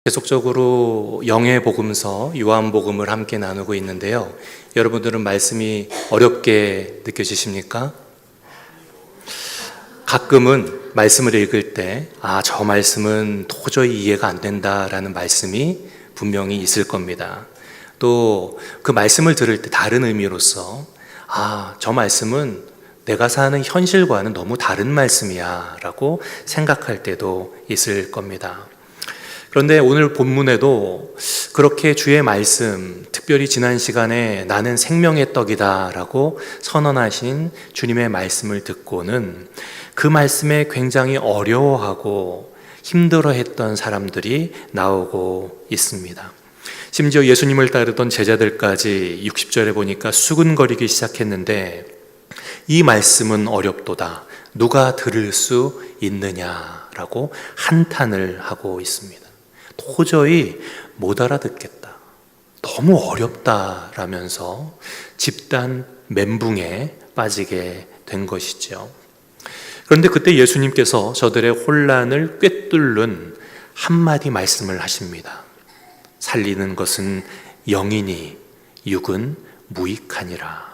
계속적으로 영의 복음서 요한복음을 함께 나누고 있는데요. 여러분들은 말씀이 어렵게 느껴지십니까? 가끔은 말씀을 읽을 때 저 말씀은 도저히 이해가 안 된다라는 말씀이 분명히 있을 겁니다. 또 그 말씀을 들을 때 다른 의미로서 저 말씀은 내가 사는 현실과는 너무 다른 말씀이야 라고 생각할 때도 있을 겁니다. 그런데 오늘 본문에도 그렇게 주의 말씀, 특별히 지난 시간에 나는 생명의 떡이다 라고 선언하신 주님의 말씀을 듣고는 그 말씀에 굉장히 어려워하고 힘들어했던 사람들이 나오고 있습니다. 심지어 예수님을 따르던 제자들까지 60절에 보니까 수근거리기 시작했는데 이 말씀은 어렵도다. 누가 들을 수 있느냐라고 한탄을 하고 있습니다. 도저히 못 알아듣겠다. 너무 어렵다라면서 집단 멘붕에 빠지게 된 것이죠. 그런데 그때 예수님께서 저들의 혼란을 꿰뚫는 한마디 말씀을 하십니다. 살리는 것은 영이니 육은 무익하니라.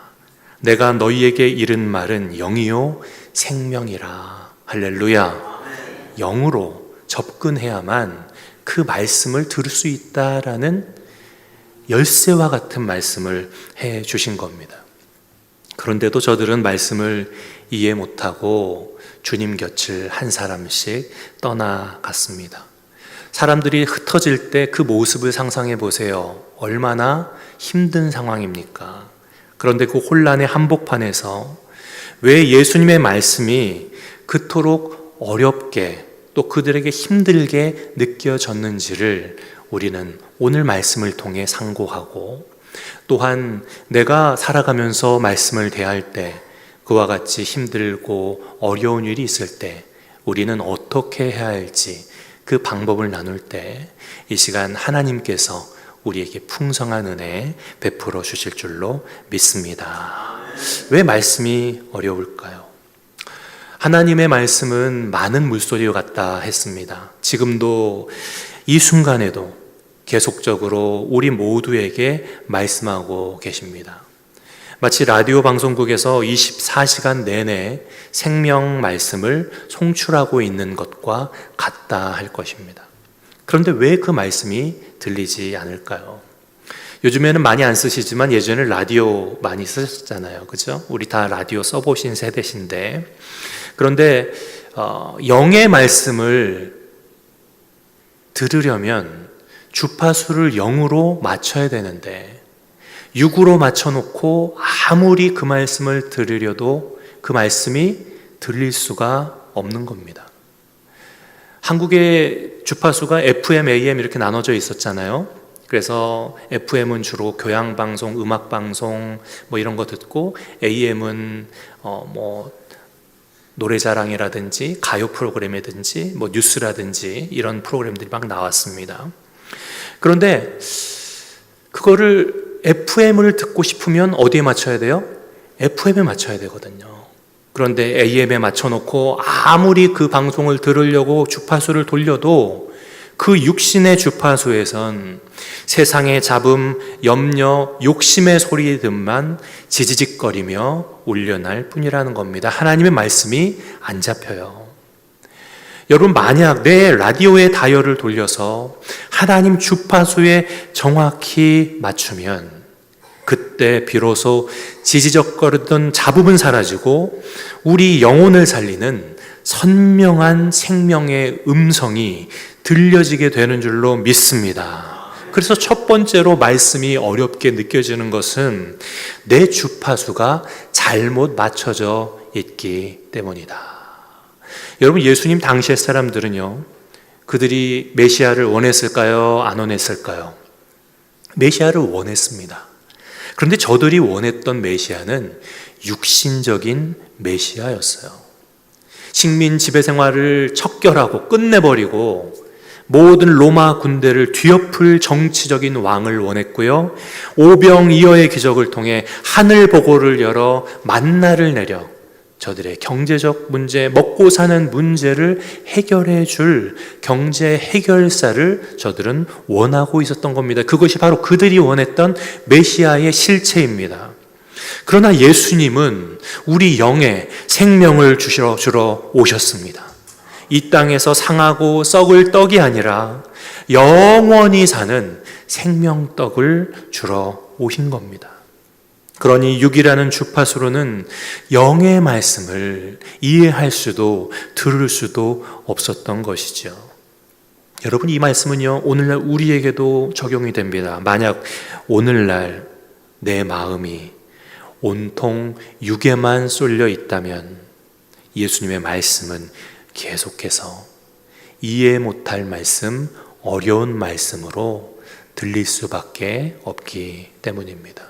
내가 너희에게 이른 말은 영이요 생명이라. 할렐루야. 영으로 접근해야만 그 말씀을 들을 수 있다라는 열쇠와 같은 말씀을 해 주신 겁니다. 그런데도 저들은 말씀을 이해 못하고 주님 곁을 한 사람씩 떠나갔습니다. 사람들이 흩어질 때 그 모습을 상상해 보세요. 얼마나 힘든 상황입니까? 그런데 그 혼란의 한복판에서 왜 예수님의 말씀이 그토록 어렵게 또 그들에게 힘들게 느껴졌는지를 우리는 오늘 말씀을 통해 상고하고, 또한 내가 살아가면서 말씀을 대할 때 그와 같이 힘들고 어려운 일이 있을 때 우리는 어떻게 해야 할지 그 방법을 나눌 때 이 시간 하나님께서 우리에게 풍성한 은혜 베풀어 주실 줄로 믿습니다. 왜 말씀이 어려울까요? 하나님의 말씀은 많은 물소리 같다 했습니다. 지금도 이 순간에도 계속적으로 우리 모두에게 말씀하고 계십니다. 마치 라디오 방송국에서 24시간 내내 생명 말씀을 송출하고 있는 것과 같다 할 것입니다. 그런데 왜 그 말씀이 들리지 않을까요? 요즘에는 많이 안 쓰시지만 예전에 라디오 많이 쓰셨잖아요. 그죠? 우리 다 라디오 써보신 세대신데, 그런데 영의 말씀을 들으려면 주파수를 0으로 맞춰야 되는데 6으로 맞춰놓고 아무리 그 말씀을 들으려도 그 말씀이 들릴 수가 없는 겁니다. 한국의 주파수가 FM, AM 이렇게 나눠져 있었잖아요. 그래서 FM은 주로 교양방송, 음악방송 이런 거 듣고, AM은 노래자랑이라든지 가요 프로그램이든지 뉴스라든지 이런 프로그램들이 막 나왔습니다. 그런데 그거를 FM을 듣고 싶으면 어디에 맞춰야 돼요? FM에 맞춰야 되거든요. 그런데 AM에 맞춰놓고 아무리 그 방송을 들으려고 주파수를 돌려도 그 육신의 주파수에선 세상의 잡음, 염려, 욕심의 소리들만 지지직거리며 울려날 뿐이라는 겁니다. 하나님의 말씀이 안 잡혀요. 여러분, 만약 내 라디오의 다이얼을 돌려서 하나님 주파수에 정확히 맞추면 그때 비로소 지지적거리던 잡음은 사라지고 우리 영혼을 살리는 선명한 생명의 음성이 들려지게 되는 줄로 믿습니다. 그래서 첫 번째로 말씀이 어렵게 느껴지는 것은 내 주파수가 잘못 맞춰져 있기 때문이다. 여러분, 예수님 당시의 사람들은요, 그들이 메시아를 원했을까요? 안 원했을까요? 메시아를 원했습니다. 그런데 저들이 원했던 메시아는 육신적인 메시아였어요. 식민 지배 생활을 척결하고 끝내버리고 모든 로마 군대를 뒤엎을 정치적인 왕을 원했고요, 오병이어의 기적을 통해 하늘 보고를 열어 만나를 내려 저들의 경제적 문제, 먹고 사는 문제를 해결해 줄 경제 해결사를 저들은 원하고 있었던 겁니다. 그것이 바로 그들이 원했던 메시아의 실체입니다. 그러나 예수님은 우리 영에 생명을 주러 오셨습니다. 이 땅에서 상하고 썩을 떡이 아니라 영원히 사는 생명떡을 주러 오신 겁니다. 그러니 육이라는 주파수로는 영의 말씀을 이해할 수도 들을 수도 없었던 것이죠. 여러분, 이 말씀은요, 오늘날 우리에게도 적용이 됩니다. 만약 오늘날 내 마음이 온통 육에만 쏠려 있다면 예수님의 말씀은 계속해서 이해 못할 말씀, 어려운 말씀으로 들릴 수밖에 없기 때문입니다.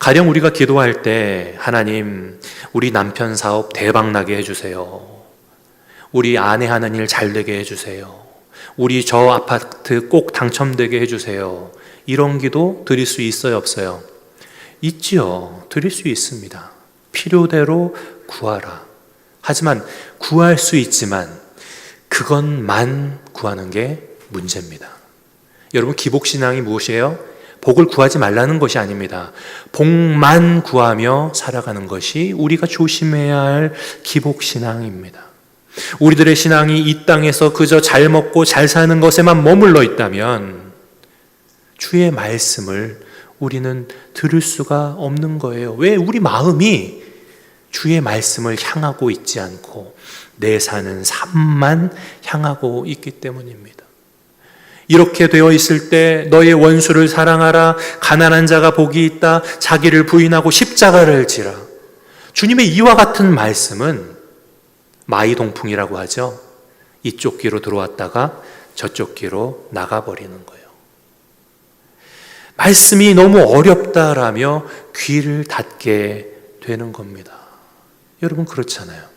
가령 우리가 기도할 때 하나님, 우리 남편 사업 대박나게 해주세요. 우리 아내 하는 일 잘되게 해주세요. 우리 저 아파트 꼭 당첨되게 해주세요. 이런 기도 드릴 수 있어요, 없어요? 있지요. 드릴 수 있습니다. 필요대로 구하라. 하지만 구할 수 있지만 그것만 구하는 게 문제입니다. 여러분, 기복신앙이 무엇이에요? 복을 구하지 말라는 것이 아닙니다. 복만 구하며 살아가는 것이 우리가 조심해야 할 기복신앙입니다. 우리들의 신앙이 이 땅에서 그저 잘 먹고 잘 사는 것에만 머물러 있다면 주의 말씀을 우리는 들을 수가 없는 거예요. 왜? 우리 마음이 주의 말씀을 향하고 있지 않고 내 사는 삶만 향하고 있기 때문입니다. 이렇게 되어 있을 때 너의 원수를 사랑하라, 가난한 자가 복이 있다, 자기를 부인하고 십자가를 지라. 주님의 이와 같은 말씀은 마이동풍이라고 하죠. 이쪽 귀로 들어왔다가 저쪽 귀로 나가버리는 거예요. 말씀이 너무 어렵다라며 귀를 닫게 되는 겁니다. 여러분, 그렇잖아요.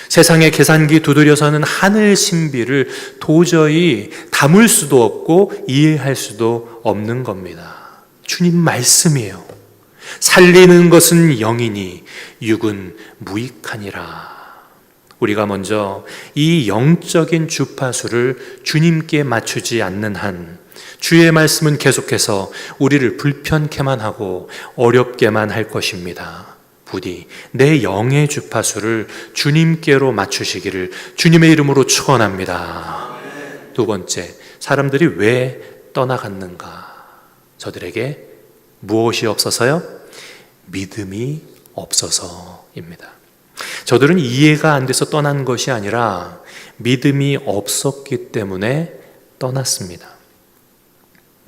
세상의 계산기 두드려서는 하늘 신비를 도저히 담을 수도 없고 이해할 수도 없는 겁니다. 주님 말씀이에요. 살리는 것은 영이니 육은 무익하니라. 우리가 먼저 이 영적인 주파수를 주님께 맞추지 않는 한 주의 말씀은 계속해서 우리를 불편케만 하고 어렵게만 할 것입니다. 부디 내 영의 주파수를 주님께로 맞추시기를 주님의 이름으로 축원합니다. 두 번째, 사람들이 왜 떠나갔는가? 저들에게 무엇이 없어서요? 믿음이 없어서입니다. 저들은 이해가 안 돼서 떠난 것이 아니라 믿음이 없었기 때문에 떠났습니다.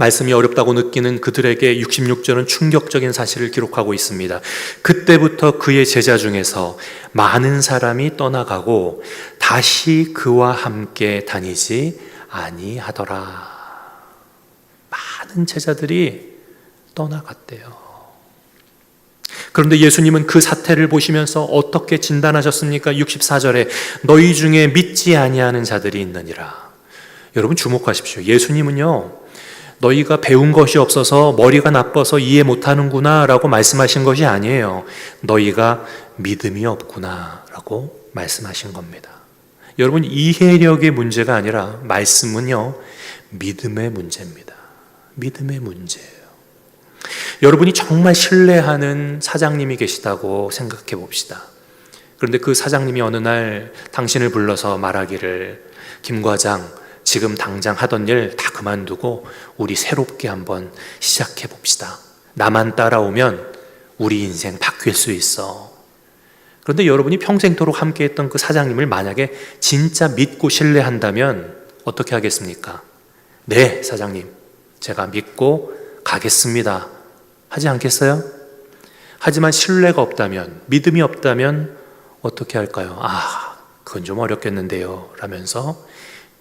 말씀이 어렵다고 느끼는 그들에게 66절은 충격적인 사실을 기록하고 있습니다. 그때부터 그의 제자 중에서 많은 사람이 떠나가고 다시 그와 함께 다니지 아니하더라. 많은 제자들이 떠나갔대요. 그런데 예수님은 그 사태를 보시면서 어떻게 진단하셨습니까? 64절에 너희 중에 믿지 아니하는 자들이 있느니라. 여러분, 주목하십시오. 예수님은요, 너희가 배운 것이 없어서 머리가 나빠서 이해 못하는구나 라고 말씀하신 것이 아니에요. 너희가 믿음이 없구나 라고 말씀하신 겁니다. 여러분, 이해력의 문제가 아니라 말씀은요, 믿음의 문제입니다. 믿음의 문제예요. 여러분이 정말 신뢰하는 사장님이 계시다고 생각해 봅시다. 그런데 그 사장님이 어느 날 당신을 불러서 말하기를, 김 과장, 지금 당장 하던 일 다 그만두고 우리 새롭게 한번 시작해 봅시다. 나만 따라오면 우리 인생 바뀔 수 있어. 그런데 여러분이 평생토록 함께했던 그 사장님을 만약에 진짜 믿고 신뢰한다면 어떻게 하겠습니까? 네, 사장님, 제가 믿고 가겠습니다. 하지 않겠어요? 하지만 신뢰가 없다면, 믿음이 없다면 어떻게 할까요? 아, 그건 좀 어렵겠는데요 라면서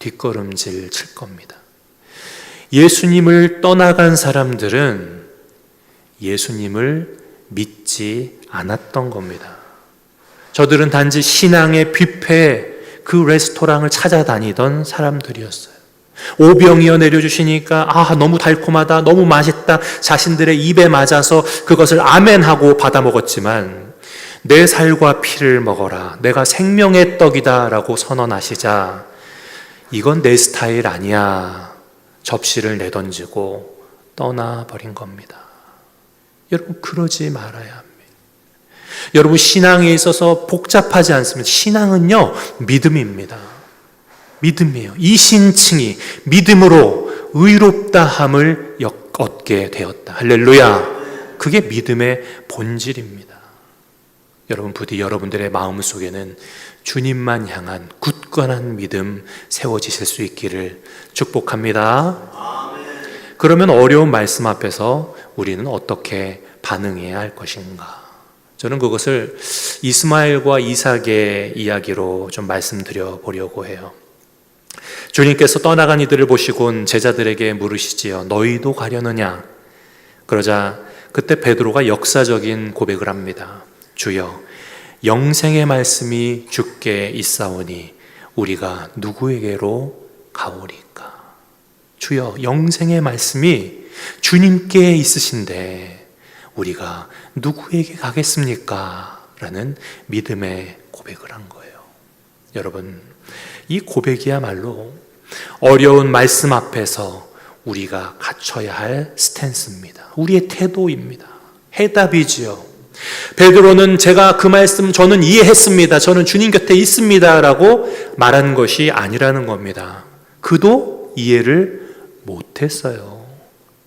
뒷걸음질 칠 겁니다. 예수님을 떠나간 사람들은 예수님을 믿지 않았던 겁니다. 저들은 단지 신앙의 뷔페, 그 레스토랑을 찾아다니던 사람들이었어요. 오병이어 내려주시니까 너무 달콤하다, 너무 맛있다, 자신들의 입에 맞아서 그것을 아멘하고 받아 먹었지만 내 살과 피를 먹어라. 내가 생명의 떡이다 라고 선언하시자 이건 내 스타일 아니야. 접시를 내던지고 떠나버린 겁니다. 여러분, 그러지 말아야 합니다. 여러분, 신앙에 있어서 복잡하지 않습니다. 신앙은요, 믿음입니다. 믿음이에요. 이신칭이 믿음으로 의롭다함을 얻게 되었다. 할렐루야. 그게 믿음의 본질입니다. 여러분, 부디 여러분들의 마음 속에는 주님만 향한 굳건한 믿음 세워지실 수 있기를 축복합니다. 그러면 어려운 말씀 앞에서 우리는 어떻게 반응해야 할 것인가? 저는 그것을 이스마엘과 이삭의 이야기로 좀 말씀드려 보려고 해요. 주님께서 떠나간 이들을 보시곤 제자들에게 물으시지요. 너희도 가려느냐? 그러자 그때 베드로가 역사적인 고백을 합니다. 주여, 영생의 말씀이 주께 있사오니 우리가 누구에게로 가오리까? 주여, 영생의 말씀이 주님께 있으신데 우리가 누구에게 가겠습니까? 라는 믿음의 고백을 한 거예요. 여러분, 이 고백이야말로 어려운 말씀 앞에서 우리가 갖춰야 할 스탠스입니다. 우리의 태도입니다. 해답이지요. 베드로는 제가 그 말씀 저는 이해했습니다. 저는 주님 곁에 있습니다. 라고 말한 것이 아니라는 겁니다. 그도 이해를 못했어요.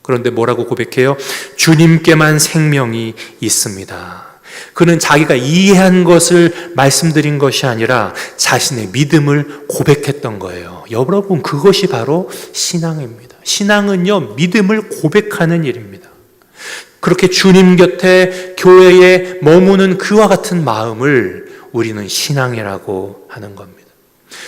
그런데 뭐라고 고백해요? 주님께만 생명이 있습니다. 그는 자기가 이해한 것을 말씀드린 것이 아니라 자신의 믿음을 고백했던 거예요. 여러분, 그것이 바로 신앙입니다. 신앙은요, 믿음을 고백하는 일입니다. 그렇게 주님 곁에 교회에 머무는 그와 같은 마음을 우리는 신앙이라고 하는 겁니다.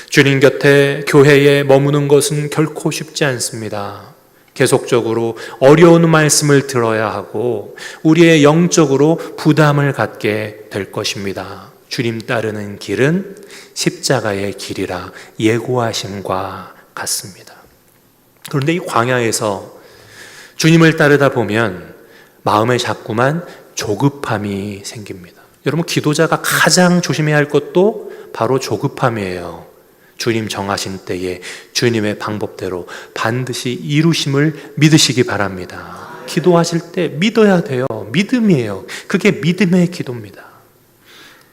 주님 곁에 교회에 머무는 것은 결코 쉽지 않습니다. 계속적으로 어려운 말씀을 들어야 하고 우리의 영적으로 부담을 갖게 될 것입니다. 주님 따르는 길은 십자가의 길이라 예고하심과 같습니다. 그런데 이 광야에서 주님을 따르다 보면 마음에 자꾸만 조급함이 생깁니다. 여러분, 기도자가 가장 조심해야 할 것도 바로 조급함이에요. 주님 정하신 때에 주님의 방법대로 반드시 이루심을 믿으시기 바랍니다. 기도하실 때 믿어야 돼요. 믿음이에요. 그게 믿음의 기도입니다.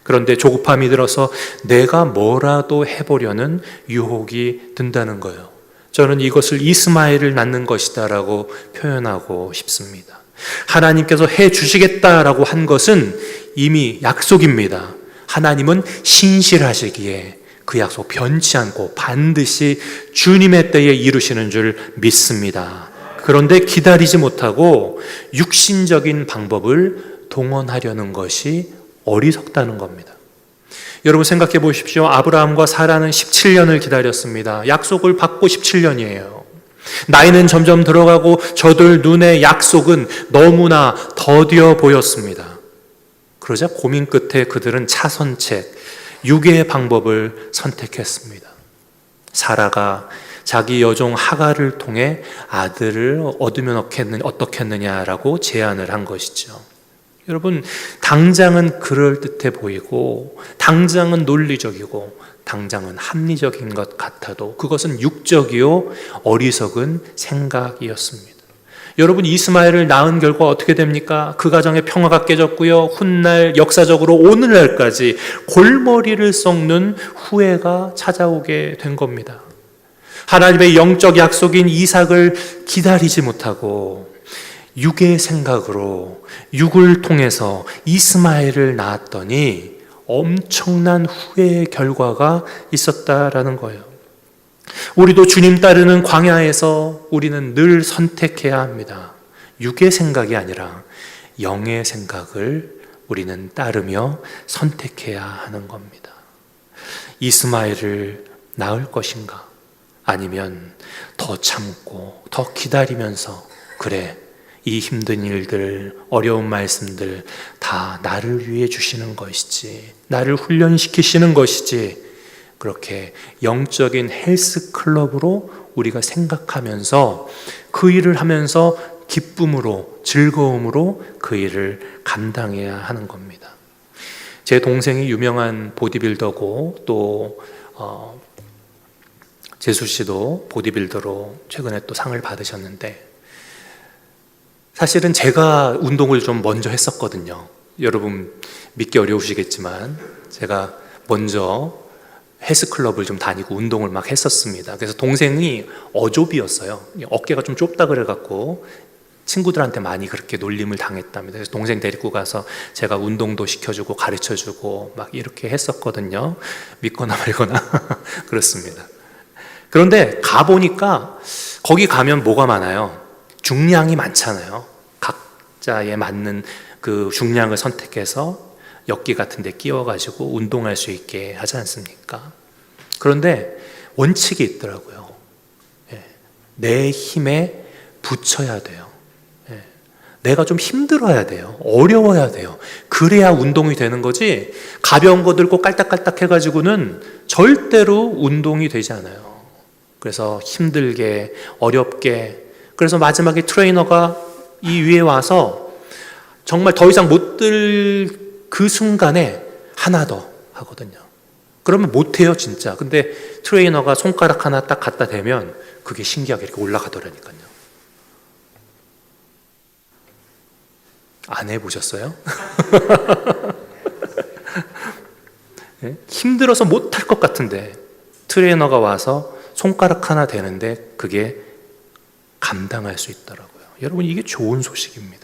그런데 조급함이 들어서 내가 뭐라도 해보려는 유혹이 든다는 거예요. 저는 이것을 이스마엘을 낳는 것이다라고 표현하고 싶습니다. 하나님께서 해 주시겠다라고 한 것은 이미 약속입니다. 하나님은 신실하시기에 그 약속 변치 않고 반드시 주님의 때에 이루시는 줄 믿습니다. 그런데 기다리지 못하고 육신적인 방법을 동원하려는 것이 어리석다는 겁니다. 여러분, 생각해 보십시오. 아브라함과 사라는 17년을 기다렸습니다. 약속을 받고 17년이에요. 나이는 점점 들어가고 저들 눈에 약속은 너무나 더디어 보였습니다. 그러자 고민 끝에 그들은 차선책, 육의 방법을 선택했습니다. 사라가 자기 여종 하갈을 통해 아들을 얻으면 어떻겠느냐라고 제안을 한 것이죠. 여러분, 당장은 그럴듯해 보이고 당장은 논리적이고 당장은 합리적인 것 같아도 그것은 육적이요 어리석은 생각이었습니다. 여러분, 이스마엘을 낳은 결과 어떻게 됩니까? 그 가정의 평화가 깨졌고요. 훗날 역사적으로 오늘날까지 골머리를 썩는 후회가 찾아오게 된 겁니다. 하나님의 영적 약속인 이삭을 기다리지 못하고 육의 생각으로 육을 통해서 이스마엘을 낳았더니 엄청난 후회의 결과가 있었다라는 거예요. 우리도 주님 따르는 광야에서 우리는 늘 선택해야 합니다. 육의 생각이 아니라 영의 생각을 우리는 따르며 선택해야 하는 겁니다. 이스마엘을 낳을 것인가? 아니면 더 참고 더 기다리면서 그래, 이 힘든 일들, 어려운 말씀들 다 나를 위해 주시는 것이지, 나를 훈련시키시는 것이지, 그렇게 영적인 헬스클럽으로 우리가 생각하면서 그 일을 하면서 기쁨으로, 즐거움으로 그 일을 감당해야 하는 겁니다. 제 동생이 유명한 보디빌더고 또 재수 씨도 보디빌더로 최근에 또 상을 받으셨는데, 사실은 제가 운동을 좀 먼저 했었거든요. 여러분 믿기 어려우시겠지만 제가 먼저 헬스클럽을 좀 다니고 운동을 막 했었습니다. 그래서 동생이 어조비였어요. 어깨가 좀 좁다 그래갖고 친구들한테 많이 그렇게 놀림을 당했답니다. 그래서 동생 데리고 가서 제가 운동도 시켜주고 가르쳐주고 막 이렇게 했었거든요. 믿거나 말거나 그렇습니다. 그런데 가보니까 거기 가면 뭐가 많아요? 중량이 많잖아요. 각자에 맞는 그 중량을 선택해서 역기 같은 데 끼워가지고 운동할 수 있게 하지 않습니까? 그런데 원칙이 있더라고요. 내 힘에 붙여야 돼요. 내가 좀 힘들어야 돼요. 어려워야 돼요. 그래야 운동이 되는 거지, 가벼운 거 들고 깔딱깔딱 해가지고는 절대로 운동이 되지 않아요. 그래서 힘들게 어렵게, 그래서 마지막에 트레이너가 이 위에 와서 정말 더 이상 못 들 그 순간에 하나 더 하거든요. 그러면 못해요 진짜. 근데 트레이너가 손가락 하나 딱 갖다 대면 그게 신기하게 이렇게 올라가더라니까요. 안 해보셨어요? 네? 힘들어서 못할 것 같은데 트레이너가 와서 손가락 하나 대는데 그게 감당할 수 있더라고요. 여러분, 이게 좋은 소식입니다.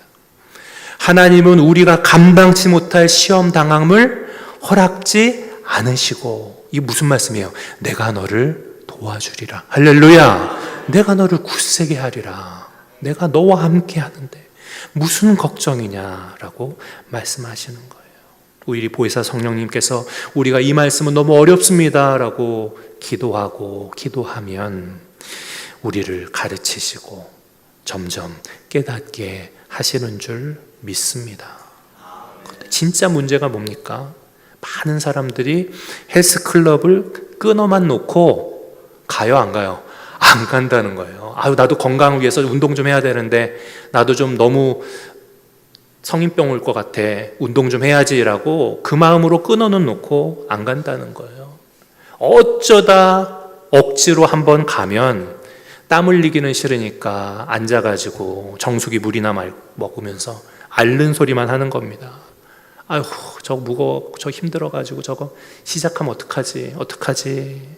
하나님은 우리가 감당치 못할 시험 당함을 허락지 않으시고, 이게 무슨 말씀이에요? 내가 너를 도와주리라. 할렐루야. 내가 너를 굳세게 하리라. 내가 너와 함께 하는데 무슨 걱정이냐라고 말씀하시는 거예요. 우리 보혜사 성령님께서 우리가 이 말씀은 너무 어렵습니다라고 기도하면 우리를 가르치시고 점점 깨닫게 하시는 줄 믿습니다. 진짜 문제가 뭡니까? 많은 사람들이 헬스클럽을 끊어만 놓고 가요, 안 가요? 안 간다는 거예요. 아유, 나도 건강을 위해서 운동 좀 해야 되는데, 나도 좀 너무 성인병 올 것 같아, 운동 좀 해야지라고 그 마음으로 끊어는 놓고 안 간다는 거예요. 어쩌다 억지로 한번 가면 땀 흘리기는 싫으니까 앉아가지고 정수기 물이나 먹으면서 앓는 소리만 하는 겁니다. 아휴, 저거 무거워, 저 힘들어가지고 저거 시작하면 어떡하지?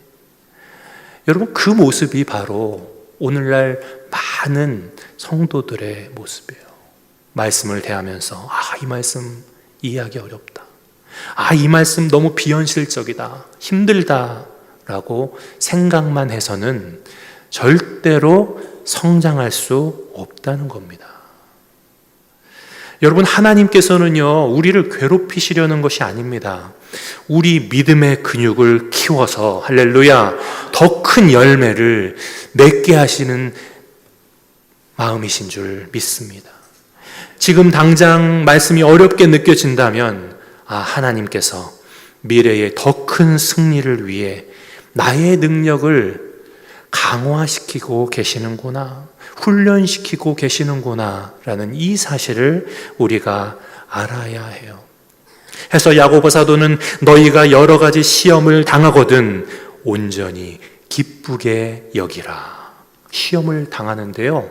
여러분, 그 모습이 바로 오늘날 많은 성도들의 모습이에요. 말씀을 대하면서 이 말씀 이해하기 어렵다, 이 말씀 너무 비현실적이다, 힘들다 라고 생각만 해서는 절대로 성장할 수 없다는 겁니다. 여러분, 하나님께서는요, 우리를 괴롭히시려는 것이 아닙니다. 우리 믿음의 근육을 키워서, 할렐루야, 더 큰 열매를 맺게 하시는 마음이신 줄 믿습니다. 지금 당장 말씀이 어렵게 느껴진다면, 하나님께서 미래의 더 큰 승리를 위해 나의 능력을 강화시키고 계시는구나, 훈련시키고 계시는구나 라는 이 사실을 우리가 알아야 해요. 해서 야고보 사도는 너희가 여러 가지 시험을 당하거든 온전히 기쁘게 여기라. 시험을 당하는데요,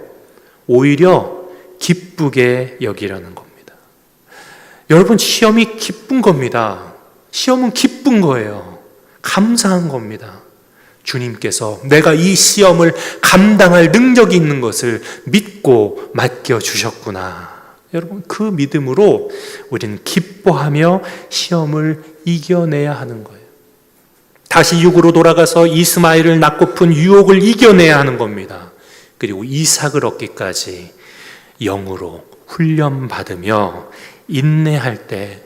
오히려 기쁘게 여기라는 겁니다. 여러분, 시험이 기쁜 겁니다. 시험은 기쁜 거예요. 감사한 겁니다. 주님께서 내가 이 시험을 감당할 능력이 있는 것을 믿고 맡겨주셨구나. 여러분, 그 믿음으로 우리는 기뻐하며 시험을 이겨내야 하는 거예요. 다시 육으로 돌아가서 이스마엘을 낳고픈 유혹을 이겨내야 하는 겁니다. 그리고 이삭을 얻기까지 영으로 훈련받으며 인내할 때,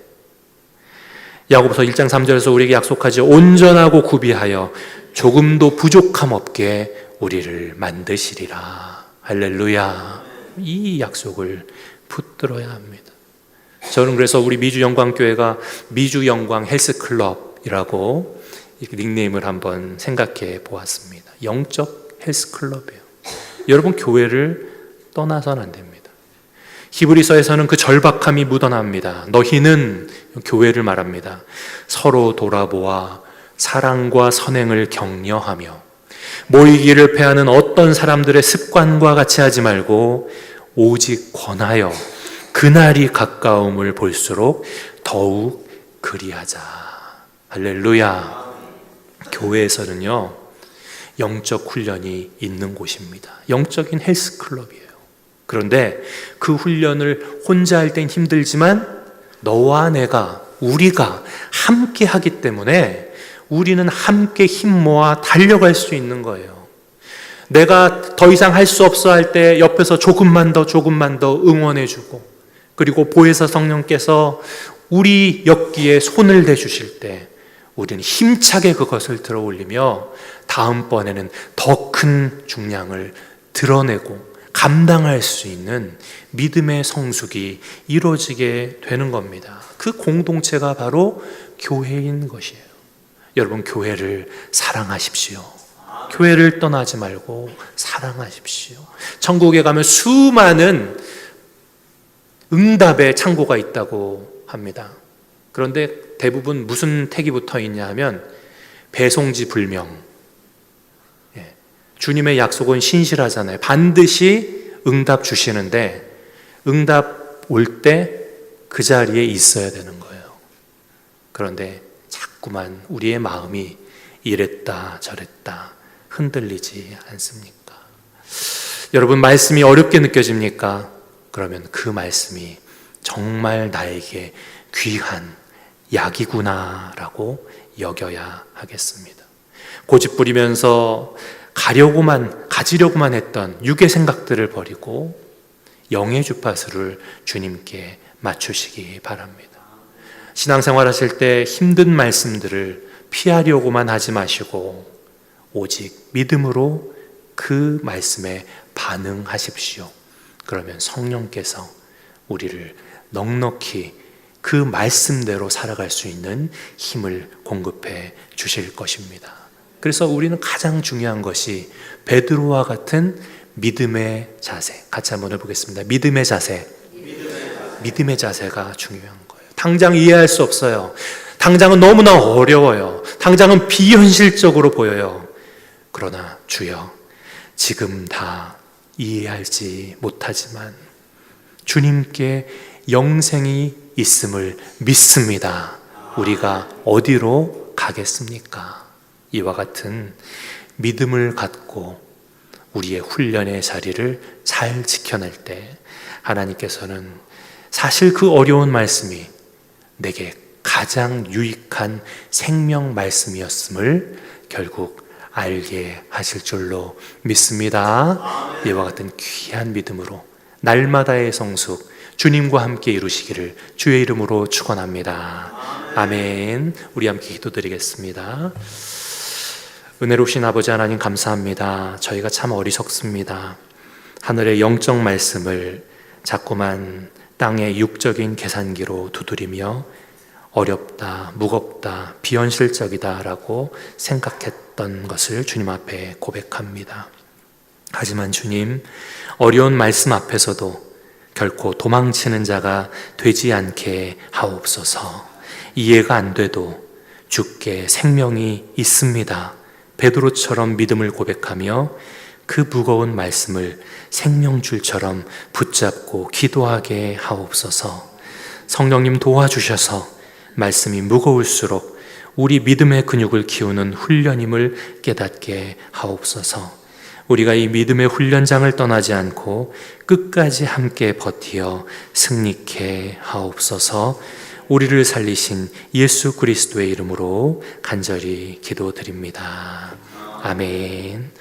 야고보서 1장 3절에서 우리에게 약속하지, 온전하고 구비하여 조금도 부족함 없게 우리를 만드시리라. 할렐루야. 이 약속을 붙들어야 합니다. 저는 그래서 우리 미주영광교회가 미주영광 헬스클럽이라고 이렇게 닉네임을 한번 생각해 보았습니다. 영적 헬스클럽이에요. 여러분, 교회를 떠나서는 안 됩니다. 히브리서에서는 그 절박함이 묻어납니다. 너희는, 교회를 말합니다. 서로 돌아보아 사랑과 선행을 격려하며 모이기를 패하는 어떤 사람들의 습관과 같이 하지 말고 오직 권하여 그날이 가까움을 볼수록 더욱 그리하자. 할렐루야. 교회에서는요, 영적 훈련이 있는 곳입니다. 영적인 헬스클럽이에요. 그런데 그 훈련을 혼자 할 땐 힘들지만 너와 내가, 우리가 함께 하기 때문에 우리는 함께 힘 모아 달려갈 수 있는 거예요. 내가 더 이상 할 수 없어 할 때 옆에서 조금만 더 응원해주고, 그리고 보혜사 성령께서 우리 역기에 손을 대주실 때 우리는 힘차게 그것을 들어 올리며 다음번에는 더 큰 중량을 드러내고 감당할 수 있는 믿음의 성숙이 이루어지게 되는 겁니다. 그 공동체가 바로 교회인 것이에요. 여러분, 교회를 사랑하십시오. 교회를 떠나지 말고 사랑하십시오. 천국에 가면 수많은 응답의 창고가 있다고 합니다. 그런데 대부분 무슨 택이 붙어 있냐 하면 배송지 불명. 주님의 약속은 신실하잖아요. 반드시 응답 주시는데 응답 올 때 그 자리에 있어야 되는 거예요. 그런데 자꾸만 우리의 마음이 이랬다 저랬다 흔들리지 않습니까? 여러분, 말씀이 어렵게 느껴집니까? 그러면 그 말씀이 정말 나에게 귀한 약이구나라고 여겨야 하겠습니다. 고집 부리면서 가지려고만 했던 육의 생각들을 버리고 영의 주파수를 주님께 맞추시기 바랍니다. 신앙생활 하실 때 힘든 말씀들을 피하려고만 하지 마시고 오직 믿음으로 그 말씀에 반응하십시오. 그러면 성령께서 우리를 넉넉히 그 말씀대로 살아갈 수 있는 힘을 공급해 주실 것입니다. 그래서 우리는 가장 중요한 것이 베드로와 같은 믿음의 자세. 같이 한번 해보겠습니다. 믿음의 자세. 믿음의 자세가 중요한 거예요. 당장 이해할 수 없어요. 당장은 너무나 어려워요. 당장은 비현실적으로 보여요. 그러나 주여, 지금 다 이해하지 못하지만 주님께 영생이 있음을 믿습니다. 우리가 어디로 가겠습니까? 이와 같은 믿음을 갖고 우리의 훈련의 자리를 잘 지켜낼 때 하나님께서는 사실 그 어려운 말씀이 내게 가장 유익한 생명 말씀이었음을 결국 알게 하실 줄로 믿습니다. 이와 같은 귀한 믿음으로 날마다의 성숙 주님과 함께 이루시기를 주의 이름으로 축원합니다. 아멘. 우리 함께 기도드리겠습니다. 은혜로우신 아버지 하나님, 감사합니다. 저희가 참 어리석습니다. 하늘의 영적 말씀을 자꾸만 땅의 육적인 계산기로 두드리며 어렵다, 무겁다, 비현실적이다 라고 생각했던 것을 주님 앞에 고백합니다. 하지만 주님, 어려운 말씀 앞에서도 결코 도망치는 자가 되지 않게 하옵소서. 이해가 안 돼도 주께 생명이 있습니다. 베드로처럼 믿음을 고백하며 그 무거운 말씀을 생명줄처럼 붙잡고 기도하게 하옵소서. 성령님 도와주셔서 말씀이 무거울수록 우리 믿음의 근육을 키우는 훈련임을 깨닫게 하옵소서. 우리가 이 믿음의 훈련장을 떠나지 않고 끝까지 함께 버티어 승리케 하옵소서. 우리를 살리신 예수 그리스도의 이름으로 간절히 기도드립니다. 아멘.